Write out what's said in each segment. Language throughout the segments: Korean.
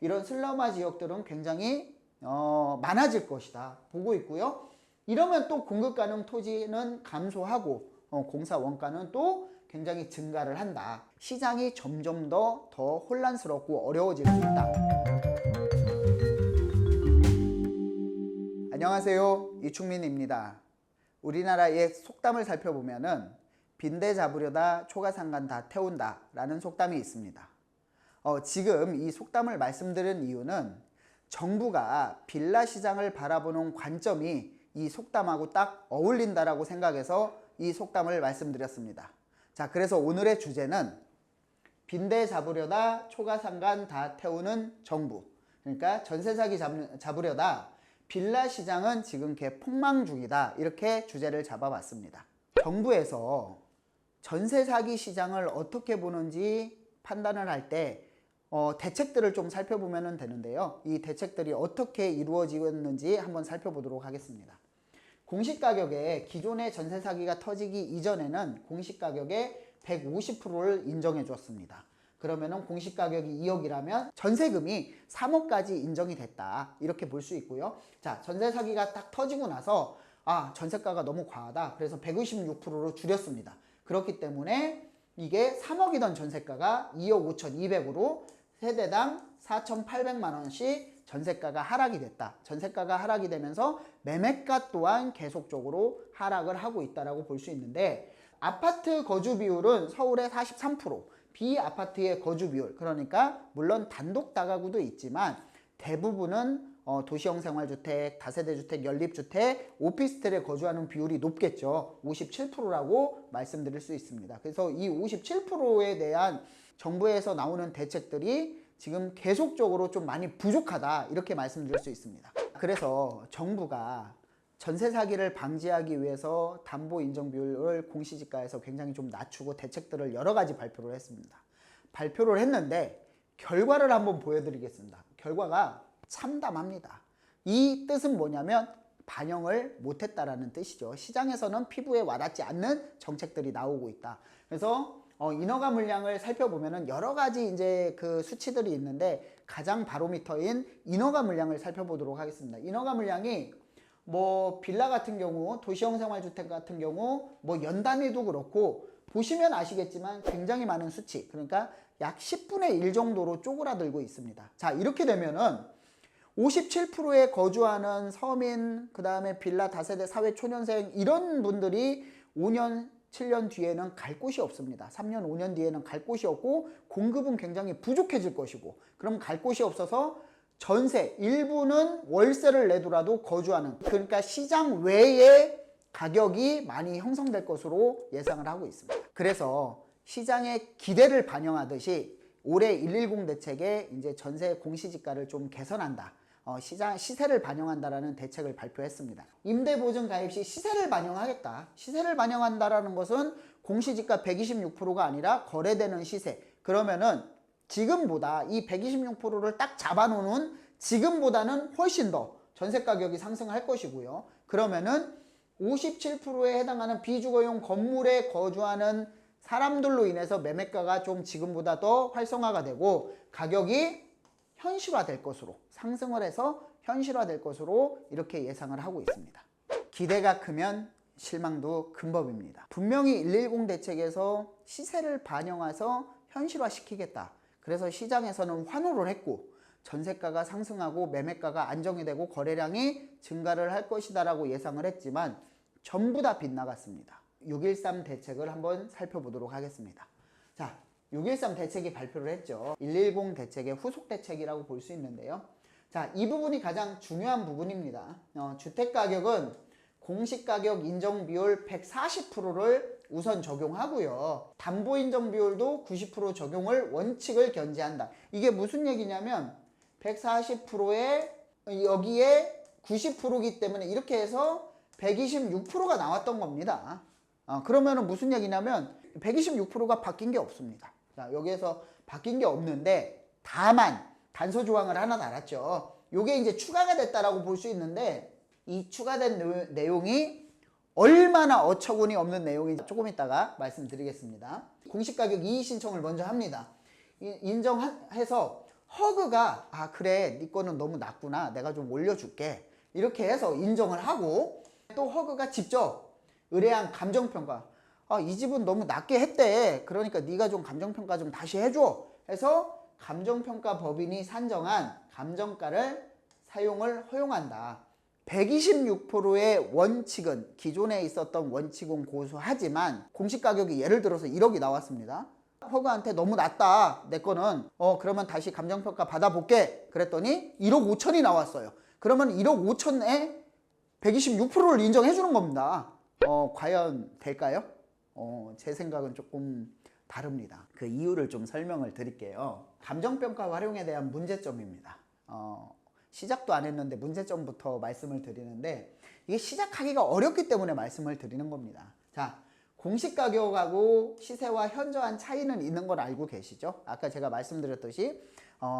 이런 슬럼화 지역들은 굉장히 많아질 것이다 보고 있고요. 이러면 또 공급 가능 토지는 감소하고 공사 원가는 또 굉장히 증가를 한다. 시장이 점점 더 혼란스럽고 어려워질 수 있다. 안녕하세요, 이충민입니다. 우리나라의 속담을 살펴보면은 빈대 잡으려다 초가상간 다 태운다 라는 속담이 있습니다. 지금 이 속담을 말씀드린 이유는 정부가 빌라 시장을 바라보는 관점이 이 속담하고 딱 어울린다라고 생각해서 이 속담을 말씀드렸습니다. 자, 그래서 오늘의 주제는 빈대 잡으려다 초가상간 다 태우는 정부. 그러니까 전세 사기 잡으려다 빌라 시장은 지금 개폭망 중이다. 이렇게 주제를 잡아봤습니다. 정부에서 전세 사기 시장을 어떻게 보는지 판단을 할 때 대책들을 좀 살펴보면 되는데요. 이 대책들이 어떻게 이루어지는지 한번 살펴보도록 하겠습니다. 공시가격에 기존의 전세 사기가 터지기 이전에는 공시가격의 150%를 인정해 줬습니다. 그러면은 공시가격이 2억이라면 전세금이 3억까지 인정이 됐다. 이렇게 볼 수 있고요. 자, 전세 사기가 딱 터지고 나서 전세가가 너무 과하다. 그래서 156%로 줄였습니다. 그렇기 때문에 이게 3억이던 전세가가 2억 5,200으로 세대당 4,800만 원씩 전세가가 하락이 됐다. 전세가가 하락이 되면서 매매가 또한 계속적으로 하락을 하고 있다라고 볼 수 있는데, 아파트 거주 비율은 서울의 43%, 비아파트의 거주 비율, 그러니까 물론 단독 다가구도 있지만 대부분은 도시형 생활주택, 다세대주택, 연립주택, 오피스텔에 거주하는 비율이 높겠죠. 57%라고 말씀드릴 수 있습니다. 그래서 이 57%에 대한 정부에서 나오는 대책들이 지금 계속적으로 좀 많이 부족하다, 이렇게 말씀드릴 수 있습니다. 그래서 정부가 전세 사기를 방지하기 위해서 담보 인정 비율을 공시지가에서 굉장히 좀 낮추고 대책들을 여러 가지 발표를 했습니다. 발표를 했는데 결과를 한번 보여드리겠습니다. 결과가 참담합니다. 이 뜻은 뭐냐면 반영을 못했다라는 뜻이죠. 시장에서는 피부에 와닿지 않는 정책들이 나오고 있다. 그래서 인허가 물량을 살펴보면은 여러 가지 이제 그 수치들이 있는데, 가장 바로미터인 인허가 물량을 살펴보도록 하겠습니다. 인허가 물량이 빌라 같은 경우, 도시형 생활주택 같은 경우 연 단위도 그렇고 보시면 아시겠지만 굉장히 많은 수치, 그러니까 약 10분의 1 정도로 쪼그라들고 있습니다. 자, 이렇게 되면은 57%에 거주하는 서민, 그 다음에 빌라 다세대 사회초년생, 이런 분들이 5년 7년 뒤에는 갈 곳이 없습니다. 3년 5년 뒤에는 갈 곳이 없고 공급은 굉장히 부족해질 것이고, 그럼 갈 곳이 없어서 전세, 일부는 월세를 내더라도 거주하는, 그러니까 시장 외에 가격이 많이 형성될 것으로 예상을 하고 있습니다. 그래서 시장의 기대를 반영하듯이 올해 110 대책에 이제 전세 공시지가를 좀 개선한다, 시장 시세를 반영한다라는 대책을 발표했습니다. 임대보증 가입 시 시세를 반영하겠다. 시세를 반영한다라는 것은 공시지가 126%가 아니라 거래되는 시세. 그러면은 지금보다 이 126%를 딱 잡아놓는 지금보다는 훨씬 더 전세 가격이 상승할 것이고요. 그러면은 57%에 해당하는 비주거용 건물에 거주하는 사람들로 인해서 매매가가 좀 지금보다 더 활성화가 되고 가격이 현실화될 것으로, 상승을 해서 현실화될 것으로 이렇게 예상을 하고 있습니다. 기대가 크면 실망도 큰 법입니다. 분명히 110 대책에서 시세를 반영해서 현실화시키겠다. 그래서 시장에서는 환호를 했고 전세가가 상승하고 매매가가 안정이 되고 거래량이 증가를 할 것이다 라고 예상을 했지만 전부 다 빗나갔습니다. 6.13 대책을 한번 살펴보도록 하겠습니다. 자, 6.13 대책이 발표를 했죠. 110 대책의 후속 대책이라고 볼 수 있는데요. 자, 이 부분이 가장 중요한 부분입니다. 주택가격은 공시가격 인정 비율 140%를 우선 적용하고요. 담보 인정 비율도 90% 적용을 원칙을 견지한다. 이게 무슨 얘기냐면 140%에 여기에 90%이기 때문에 이렇게 해서 126%가 나왔던 겁니다. 그러면은 무슨 얘기냐면 126%가 바뀐 게 없습니다. 자, 여기에서 바뀐 게 없는데 다만 단서 조항을 하나 달았죠. 요게 이제 추가가 됐다라고 볼 수 있는데, 이 추가된 내용이 얼마나 어처구니 없는 내용인지 조금 이따가 말씀드리겠습니다. 공시가격 이의 신청을 먼저 합니다. 인정해서 허그가 아 그래 네 거는 너무 낮구나 내가 좀 올려줄게 이렇게 해서 인정을 하고 또 허그가 직접 의뢰한 감정평가 이 집은 너무 낮게 했대 그러니까 네가 좀 감정평가 좀 다시 해줘 해서 감정평가 법인이 산정한 감정가를 사용을 허용한다. 126%의 원칙은 기존에 있었던 원칙은 고수하지만 공시가격이 예를 들어서 1억이 나왔습니다. 허그한테 너무 낮다 내 거는 그러면 다시 감정평가 받아볼게 그랬더니 1억 5천이 나왔어요. 그러면 1억 5천에 126%를 인정해 주는 겁니다. 과연 될까요? 제 생각은 조금 다릅니다. 그 이유를 좀 설명을 드릴게요. 감정평가 활용에 대한 문제점입니다. 시작도 안 했는데 문제점부터 말씀을 드리는데 이게 시작하기가 어렵기 때문에 말씀을 드리는 겁니다. 자, 공시가격하고 시세와 현저한 차이는 있는 걸 알고 계시죠? 아까 제가 말씀드렸듯이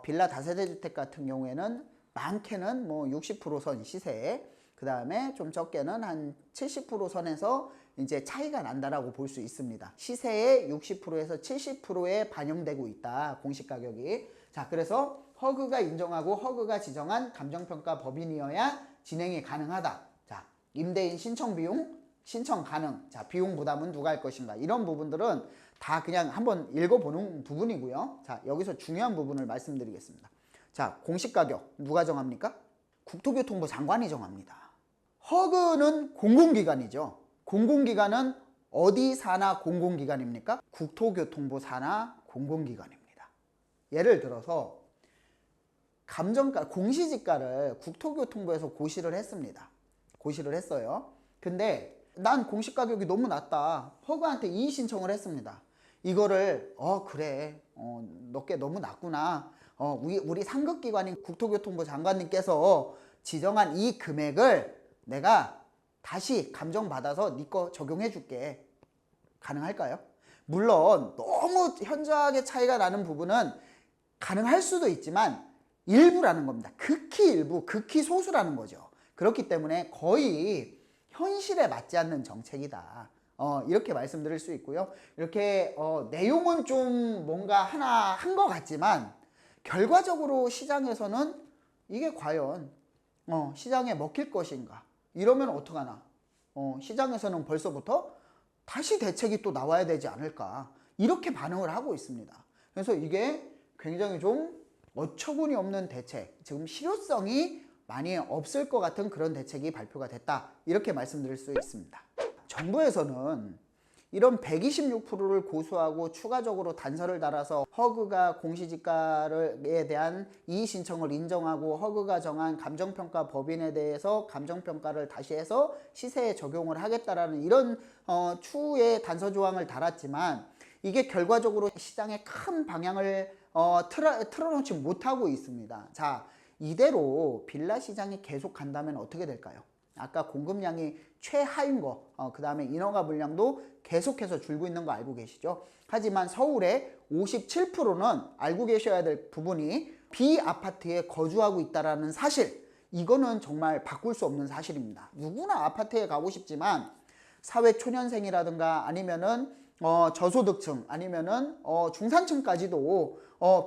빌라 다세대 주택 같은 경우에는 많게는 뭐 60% 선 시세에 그 다음에 좀 적게는 한 70% 선에서 이제 차이가 난다라고 볼 수 있습니다. 시세의 60%에서 70%에 반영되고 있다. 공시가격이. 자, 그래서 허그가 인정하고 허그가 지정한 감정평가 법인이어야 진행이 가능하다. 자, 임대인 신청 비용, 신청 가능. 자, 비용 부담은 누가 할 것인가. 이런 부분들은 다 그냥 한번 읽어보는 부분이고요. 자, 여기서 중요한 부분을 말씀드리겠습니다. 자, 공시가격 누가 정합니까? 국토교통부 장관이 정합니다. 허그는 공공기관이죠. 공공기관은 어디 산하 공공기관입니까? 국토교통부 산하 공공기관입니다. 예를 들어서 감정가, 공시지가를 국토교통부에서 고시를 했습니다. 고시를 했어요. 근데 난 공시가격이 너무 낮다. 허그한테 이의 신청을 했습니다. 이거를 그래 너께 너무 낮구나. 우리 상급기관인 국토교통부 장관님께서 지정한 이 금액을 내가 다시 감정받아서 네 거 적용해 줄게. 가능할까요? 물론 너무 현저하게 차이가 나는 부분은 가능할 수도 있지만 일부라는 겁니다. 극히 일부, 극히 소수라는 거죠. 그렇기 때문에 거의 현실에 맞지 않는 정책이다. 이렇게 말씀드릴 수 있고요. 이렇게 내용은 좀 뭔가 하나 한 것 같지만 결과적으로 시장에서는 이게 과연 시장에 먹힐 것인가? 이러면 어떡하나? 시장에서는 벌써부터 다시 대책이 또 나와야 되지 않을까? 이렇게 반응을 하고 있습니다. 그래서 이게 굉장히 좀 어처구니 없는 대책, 지금 실효성이 많이 없을 것 같은 그런 대책이 발표가 됐다. 이렇게 말씀드릴 수 있습니다. 정부에서는 이런 126%를 고수하고 추가적으로 단서를 달아서 허그가 공시지가에 대한 이의 신청을 인정하고 허그가 정한 감정평가 법인에 대해서 감정평가를 다시 해서 시세에 적용을 하겠다라는 이런 추후의 단서 조항을 달았지만 이게 결과적으로 시장의 큰 방향을 틀어놓지 못하고 있습니다. 자, 이대로 빌라 시장이 계속 간다면 어떻게 될까요? 아까 공급량이 최하인 거, 그 다음에 인허가 물량도 계속해서 줄고 있는 거 알고 계시죠? 하지만 서울의 57%는 알고 계셔야 될 부분이 비아파트에 거주하고 있다는 사실, 이거는 정말 바꿀 수 없는 사실입니다. 누구나 아파트에 가고 싶지만 사회초년생이라든가 아니면은 저소득층 아니면은 중산층까지도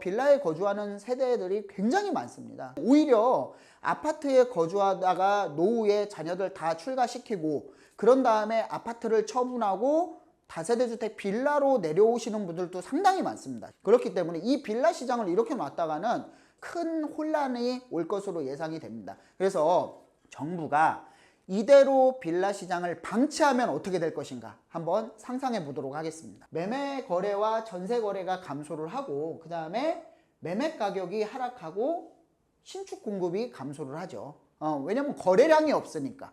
빌라에 거주하는 세대들이 굉장히 많습니다. 오히려 아파트에 거주하다가 노후에 자녀들 다 출가시키고 그런 다음에 아파트를 처분하고 다세대주택 빌라로 내려오시는 분들도 상당히 많습니다. 그렇기 때문에 이 빌라 시장을 이렇게 놨다가는 큰 혼란이 올 것으로 예상이 됩니다. 그래서 정부가 이대로 빌라 시장을 방치하면 어떻게 될 것인가 한번 상상해 보도록 하겠습니다. 매매 거래와 전세 거래가 감소를 하고 그 다음에 매매 가격이 하락하고 신축 공급이 감소를 하죠. 왜냐면 거래량이 없으니까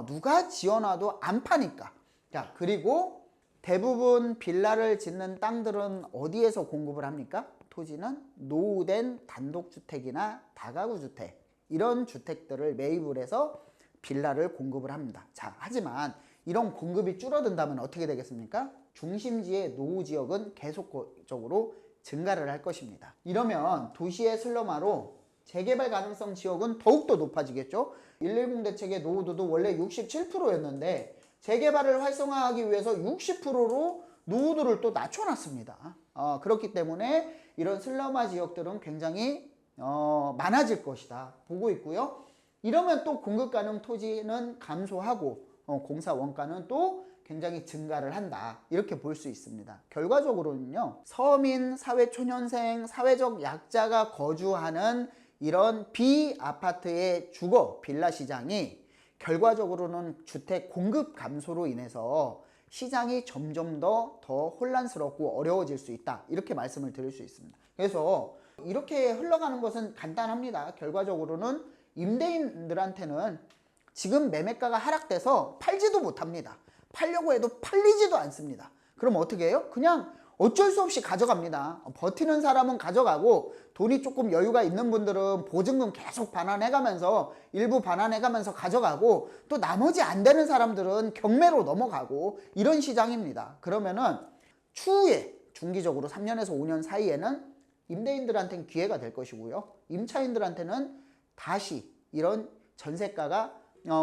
누가 지어놔도 안 파니까. 자, 그리고 대부분 빌라를 짓는 땅들은 어디에서 공급을 합니까? 토지는 노후된 단독주택이나 다가구주택 이런 주택들을 매입을 해서 빌라를 공급을 합니다. 자, 하지만 이런 공급이 줄어든다면 어떻게 되겠습니까? 중심지의 노후 지역은 계속적으로 증가를 할 것입니다. 이러면 도시의 슬럼화로 재개발 가능성 지역은 더욱더 높아지겠죠. 110 대책의 노후도도 원래 67%였는데 재개발을 활성화하기 위해서 60%로 노후도를 또 낮춰놨습니다. 그렇기 때문에 이런 슬럼화 지역들은 굉장히 많아질 것이다 보고 있고요. 이러면 또 공급 가능 토지는 감소하고 공사 원가는 또 굉장히 증가를 한다 이렇게 볼 수 있습니다. 결과적으로는요, 서민, 사회초년생, 사회적 약자가 거주하는 이런 비아파트의 주거 빌라 시장이 결과적으로는 주택 공급 감소로 인해서 시장이 점점 더 혼란스럽고 어려워질 수 있다 이렇게 말씀을 드릴 수 있습니다. 그래서 이렇게 흘러가는 것은 간단합니다. 결과적으로는 임대인들한테는 지금 매매가가 하락돼서 팔지도 못합니다. 팔려고 해도 팔리지도 않습니다. 그럼 어떻게 해요? 그냥 어쩔 수 없이 가져갑니다. 버티는 사람은 가져가고 돈이 조금 여유가 있는 분들은 보증금 계속 반환해가면서 일부 반환해가면서 가져가고 또 나머지 안 되는 사람들은 경매로 넘어가고 이런 시장입니다. 그러면은 추후에 중기적으로 3년에서 5년 사이에는 임대인들한테는 기회가 될 것이고요. 임차인들한테는 다시 이런 전세가가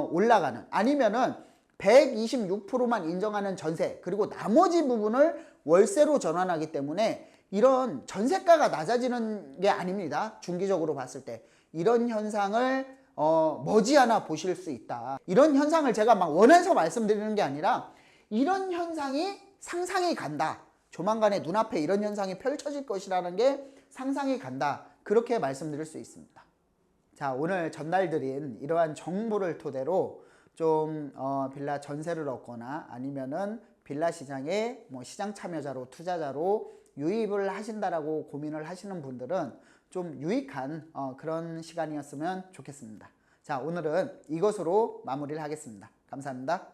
올라가는, 아니면은 126%만 인정하는 전세 그리고 나머지 부분을 월세로 전환하기 때문에 이런 전세가가 낮아지는 게 아닙니다. 중기적으로 봤을 때 이런 현상을 머지않아 보실 수 있다. 이런 현상을 제가 막 원해서 말씀드리는 게 아니라 이런 현상이 상상이 간다. 조만간에 눈앞에 이런 현상이 펼쳐질 것이라는 게 상상이 간다. 그렇게 말씀드릴 수 있습니다. 자, 오늘 전달드린 이러한 정보를 토대로 좀 빌라 전세를 얻거나 아니면은 빌라 시장에 뭐 시장 참여자로 투자자로 유입을 하신다라고 고민을 하시는 분들은 좀 유익한 그런 시간이었으면 좋겠습니다. 자, 오늘은 이것으로 마무리를 하겠습니다. 감사합니다.